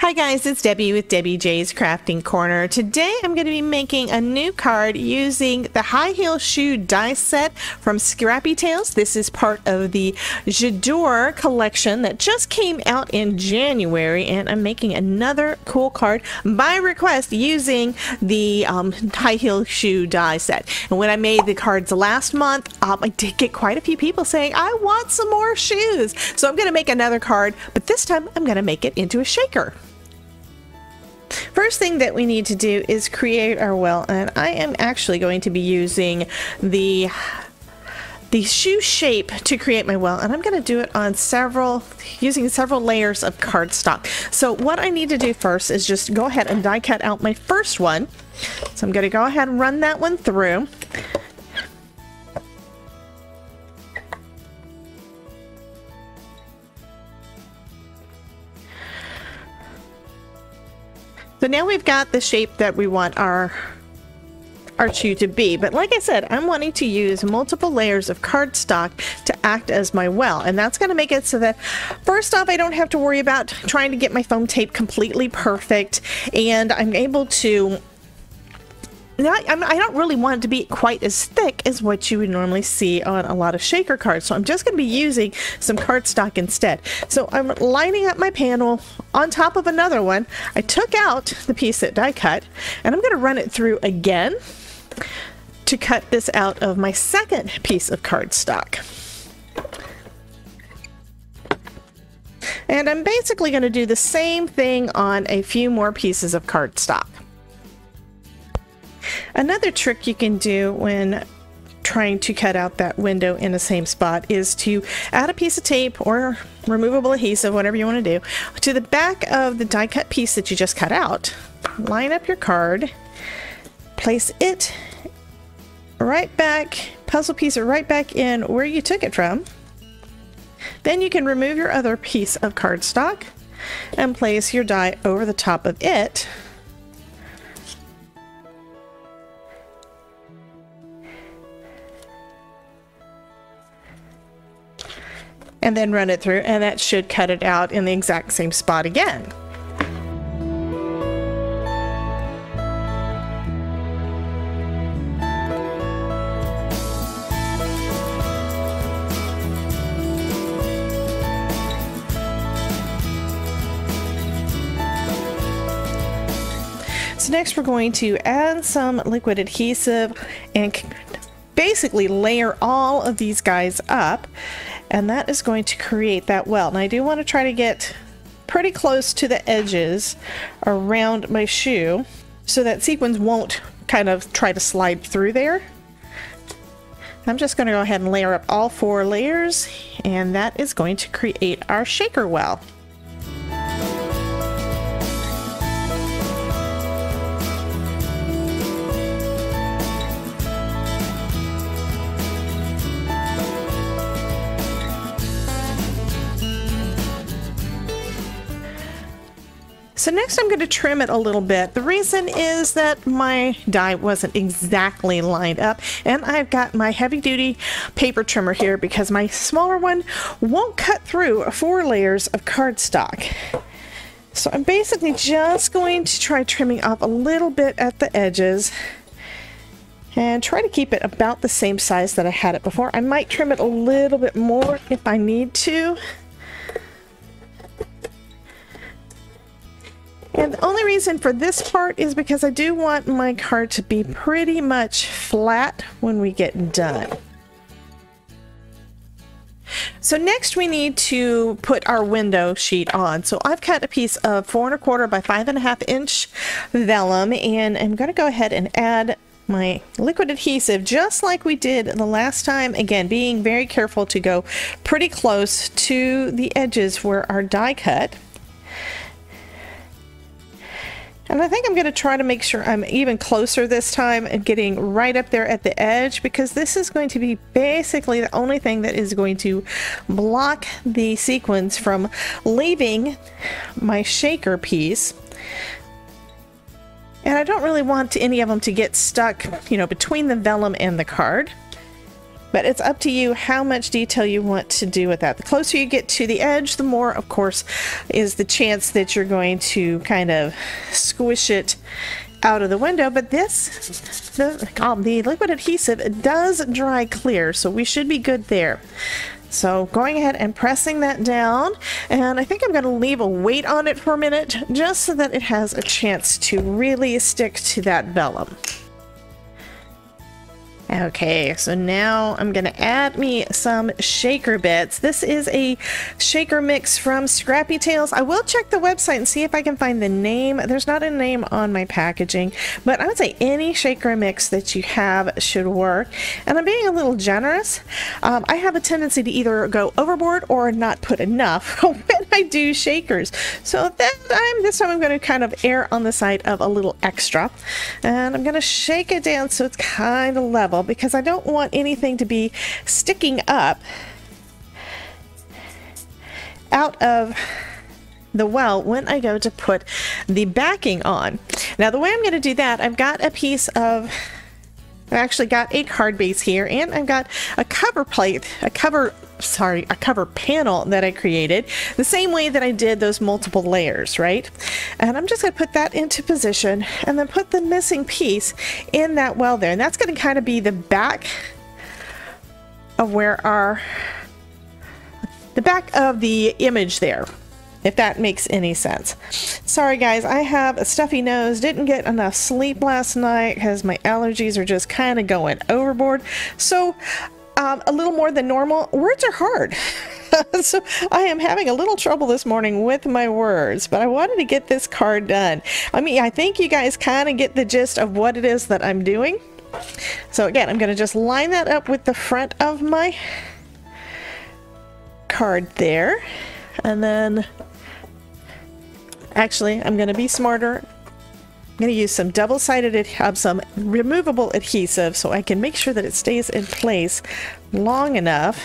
Hi guys, it's Debbie with Debbie J's Crafting Corner. Today I'm going to be making a new card using the high heel shoe die set from ScrappyTails. This is part of the J'adore collection that just came out in January, and I'm making another cool card by request using the high heel shoe die set. And when I made the cards last month, I did get quite a few people saying, I want some more shoes. So I'm going to make another card, but this time I'm going to make it into a shaker. First thing that we need to do is create our well, and I am actually going to be using the shoe shape to create my well, and I'm going to do it on using several layers of cardstock. So what I need to do first is just go ahead and die cut out my first one. So I'm going to go ahead and run that one through. So now we've got the shape that we want our shoe to be, but like I said, I'm wanting to use multiple layers of cardstock to act as my well, and that's going to make it so that first off I don't have to worry about trying to get my foam tape completely perfect, and I'm able to I don't really want it to be quite as thick as what you would normally see on a lot of shaker cards, so I'm just going to be using some cardstock instead. So I'm lining up my panel on top of another one. I took out the piece that die cut, and I'm going to run it through again to cut this out of my second piece of cardstock. And I'm basically going to do the same thing on a few more pieces of cardstock. Another trick you can do when trying to cut out that window in the same spot is to add a piece of tape or removable adhesive, whatever you want to do, to the back of the die cut piece that you just cut out. Line up your card, place it right back, puzzle piece it right back in where you took it from. Then you can remove your other piece of cardstock and place your die over the top of it. And then run it through, and that should cut it out in the exact same spot again. So next we're going to add some liquid adhesive and basically layer all of these guys up. And that is going to create that well. And I do want to try to get pretty close to the edges around my shoe so that sequins won't kind of try to slide through there. I'm just going to go ahead and layer up all 4 layers, and that is going to create our shaker well. So next I'm going to trim it a little bit. The reason is that my die wasn't exactly lined up, and I've got my heavy-duty paper trimmer here because my smaller one won't cut through 4 layers of cardstock. So I'm basically just going to try trimming off a little bit at the edges and try to keep it about the same size that I had it before. I might trim it a little bit more if I need to. And the only reason for this part is because I do want my card to be pretty much flat when we get done. So next we need to put our window sheet on. So I've cut a piece of 4 1/4 by 5.5 inch vellum, and I'm going to go ahead and add my liquid adhesive just like we did the last time. Again, being very careful to go pretty close to the edges where our die cut. And I think I'm going to try to make sure I'm even closer this time and getting right up there at the edge, because this is going to be basically the only thing that is going to block the sequins from leaving my shaker piece. And I don't really want any of them to get stuck, you know, between the vellum and the card. But it's up to you how much detail you want to do with that. The closer you get to the edge, the more, of course, is the chance that you're going to kind of squish it out of the window. But the liquid adhesive does dry clear, so we should be good there. So going ahead and pressing that down, and I think I'm going to leave a weight on it for a minute just so that it has a chance to really stick to that vellum. Okay, so now I'm going to add me some shaker bits. This is a shaker mix from ScrappyTails. I will check the website and see if I can find the name. There's not a name on my packaging, but I would say any shaker mix that you have should work. And I'm being a little generous. I have a tendency to either go overboard or not put enough when I do shakers. So this time I'm going to kind of err on the side of a little extra. And I'm going to shake it down so it's kind of level, because I don't want anything to be sticking up out of the well when I go to put the backing on. Now the way I'm going to do that, I've got a piece of, I've actually got a card base here, and I've got a cover plate, a cover panel that I created the same way that I did those multiple layers, right? And I'm just going to put that into position and then put the missing piece in that well there. And that's going to kind of be the back of where the back of the image there, if that makes any sense. Sorry guys, I have a stuffy nose, didn't get enough sleep last night because my allergies are just kind of going overboard. So a little more than normal. Words are hard. So I am having a little trouble this morning with my words, but I wanted to get this card done. I mean, I think you guys kind of get the gist of what it is that I'm doing. So again, I'm going to just line that up with the front of my card there. And then actually, I'm going to be smarter. I'm going to use some double-sided, some removable adhesive so I can make sure that it stays in place long enough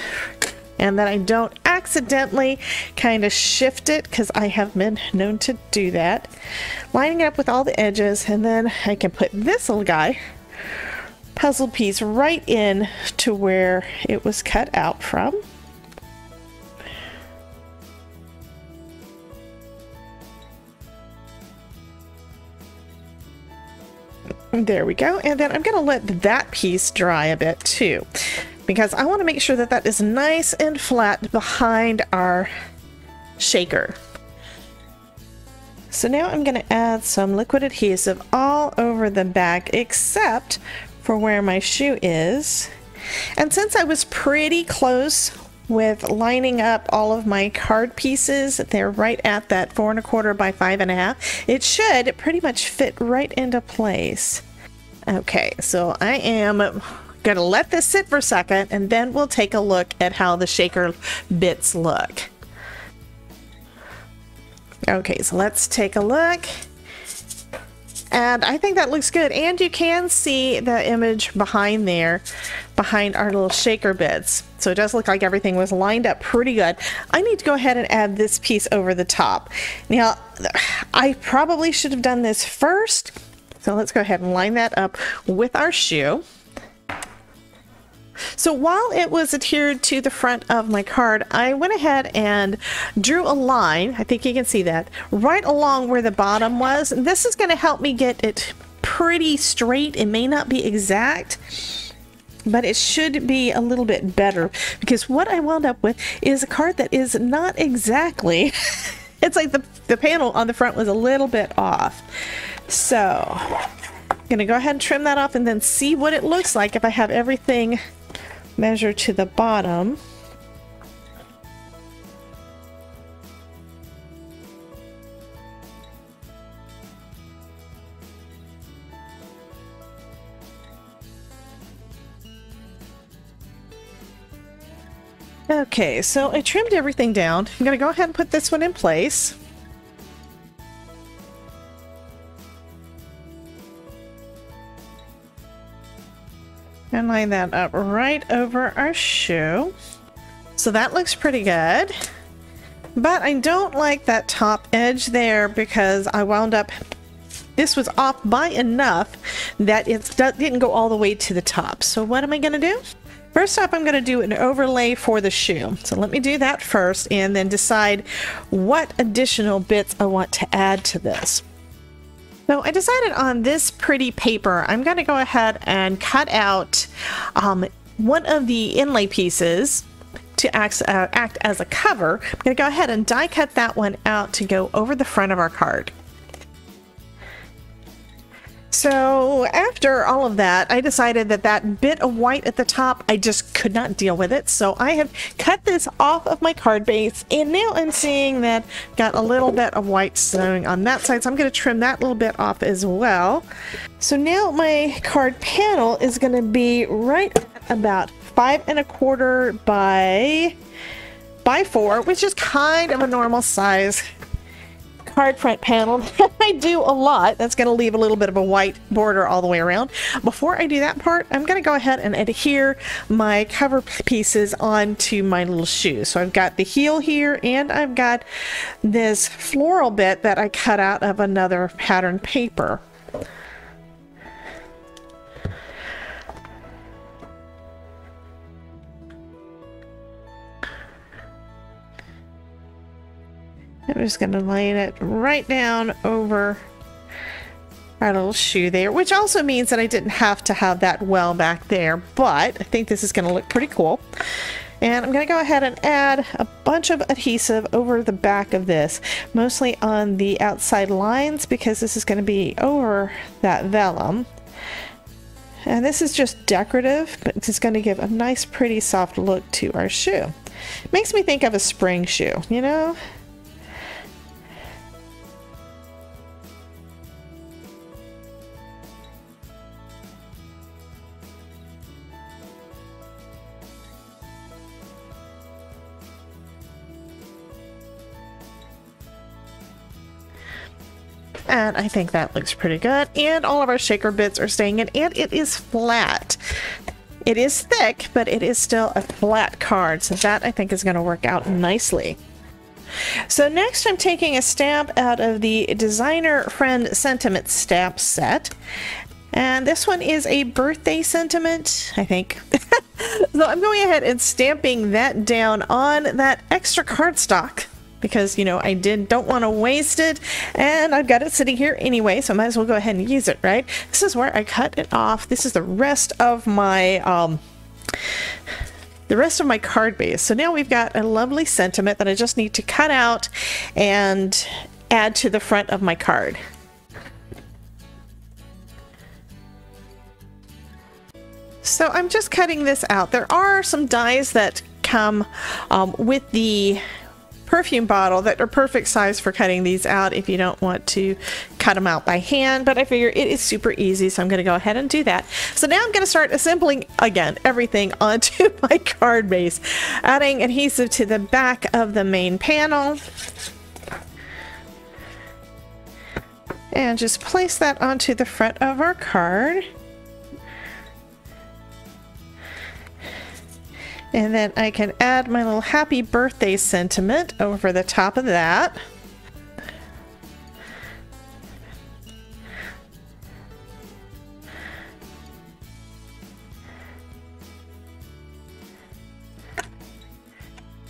and that I don't accidentally kind of shift it, because I have been known to do that. Lining it up with all the edges, and then I can put this little guy, puzzle piece, right in to where it was cut out from. There we go. And then I'm going to let that piece dry a bit too, because I want to make sure that that is nice and flat behind our shaker. So now I'm going to add some liquid adhesive all over the back except for where my shoe is. And since I was pretty close with lining up all of my card pieces, they're right at that 4 1/4 by 5 1/2. It should pretty much fit right into place. Okay, so I am gonna let this sit for a second, and then we'll take a look at how the shaker bits look. Okay, so let's take a look. And I think that looks good. And you can see the image behind there, behind our little shaker bits. So it does look like everything was lined up pretty good. I need to go ahead and add this piece over the top. Now, I probably should have done this first. So let's go ahead and line that up with our shoe. So while it was adhered to the front of my card, I went ahead and drew a line, I think you can see that, right along where the bottom was. And this is going to help me get it pretty straight. It may not be exact, but it should be a little bit better, because what I wound up with is a card that is not exactly, it's like the panel on the front was a little bit off. So I'm going to go ahead and trim that off and then see what it looks like if I have everything measure to the bottom. Okay, so I trimmed everything down. I'm going to go ahead and put this one in place. And line that up right over our shoe. So that looks pretty good. But I don't like that top edge there, because I wound up, this was off by enough that it didn't go all the way to the top. So what am I going to do? First up, I'm going to do an overlay for the shoe. So let me do that first and then decide what additional bits I want to add to this. So I decided on this pretty paper, I'm going to go ahead and cut out one of the inlay pieces to act as a cover. I'm going to go ahead and die cut that one out to go over the front of our card. So after all of that, I decided that that bit of white at the top, I just could not deal with it. So I have cut this off of my card base, and now I'm seeing that got a little bit of white showing on that side. So I'm going to trim that little bit off as well. So now my card panel is going to be right at about 5 1/4 by 4, which is kind of a normal size card front panel that I do a lot. That's going to leave a little bit of a white border all the way around. Before I do that part, I'm going to go ahead and adhere my cover pieces onto my little shoe. So I've got the heel here, and I've got this floral bit that I cut out of another pattern paper. I'm just going to lay it right down over our little shoe there, which also means that I didn't have to have that well back there, but I think this is going to look pretty cool. And I'm going to go ahead and add a bunch of adhesive over the back of this, mostly on the outside lines, because this is going to be over that vellum. And this is just decorative, but it's going to give a nice, pretty, soft look to our shoe. It makes me think of a spring shoe, you know? And I think that looks pretty good. And all of our shaker bits are staying in, and it is flat. It is thick, but it is still a flat card. So that I think is going to work out nicely. So next I'm taking a stamp out of the Designer Friend Sentiment stamp set. And this one is a birthday sentiment, I think. So I'm going ahead and stamping that down on that extra cardstock, because, you know, I don't want to waste it, and I've got it sitting here anyway, so I might as well go ahead and use it, right? This is where I cut it off. This is the rest of my card base. So now we've got a lovely sentiment that I just need to cut out and add to the front of my card. So I'm just cutting this out. There are some dies that come with the perfume bottle that are perfect size for cutting these out if you don't want to cut them out by hand, but I figure it is super easy, so I'm going to go ahead and do that. So now I'm going to start assembling again everything onto my card base, adding adhesive to the back of the main panel, and just place that onto the front of our card. And then I can add my little happy birthday sentiment over the top of that.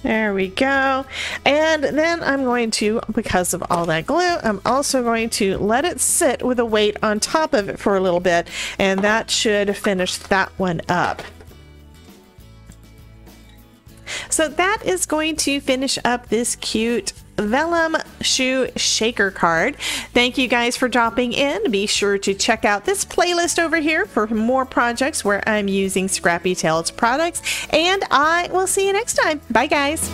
There we go. And then I'm going to, because of all that glue, I'm also going to let it sit with a weight on top of it for a little bit, and that should finish that one up. So that is going to finish up this cute vellum shoe shaker card. Thank you guys for dropping in. Be sure to check out this playlist over here for more projects where I'm using ScrappyTails products, and I will see you next time. Bye guys.